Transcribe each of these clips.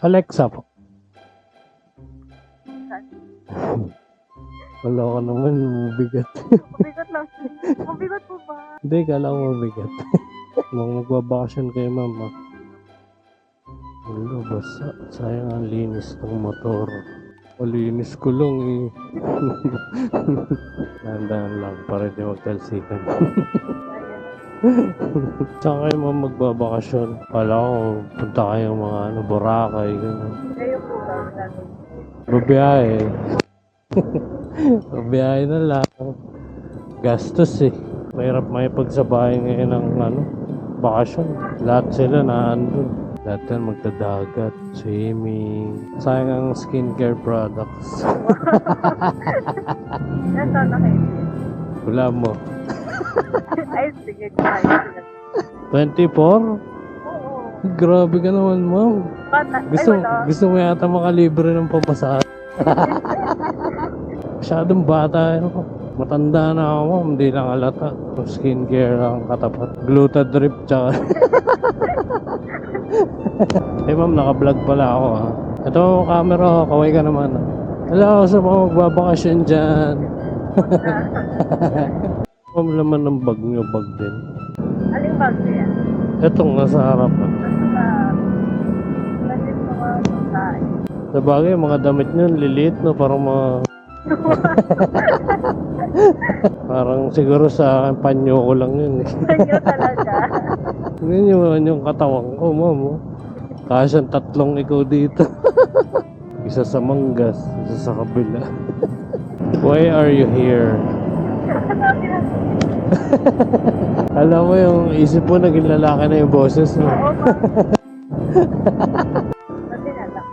Alexa po. Wala ka naman, mabigat. Mabigat lang. Mabigat po ba? Hindi, kala ko mabigat. Mga magbabakasyon kayo, mama. Wala, basa. Sayang ang linis ng motor. Malinis ko lang eh. Tandaan lang, para di magtalsikan. Saan kayo mga magbabakasyon? Kala ko, punta kayong mga Boracay, gano'n. Kayo po ba? Babiyahe. Babiyahe na lang. Gastos eh. Mahirap may pagsabahin ngayon ng bakasyon. Lahat sila naandun. Lahat yan magdadagat, swimming. Sayang ang skincare products. Yan, sana kayo. Wala mo. Ay, sige. Ayos. 24? Oo. Grabe ka naman, ma'am. Gusto, Ay, wala. gusto mo yata makalibre ng pamasahe. Masyadong bata yun ako. Matanda na ako, ma'am. Hindi lang alata. Skincare lang katapat. Glutadrip tsaka. Eh ma'am, naka-vlog pala ako ha. Ito camera ko, kaway ka naman. Hello sa mga magbabakasyon dyan. Ma'am, laman ng bag nyo, bag din. Aling bag niya? Etong nasa harap. Kasi mga pagkain. Sa bagay, mga damit nyo, liliit no, parang mga... parang siguro sa panyo ko lang yun eh. Sanyo talaga. Ganyan yung katawan ko, ma'am. Oh. Kasi 3 ikaw dito. Isa sa Mangas, isa sa kabila. Why are you here? Alam mo yung isip mo naging lalaki na yung boses mo. Oo, ma'am. Kasi nalak.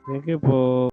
Thank you po.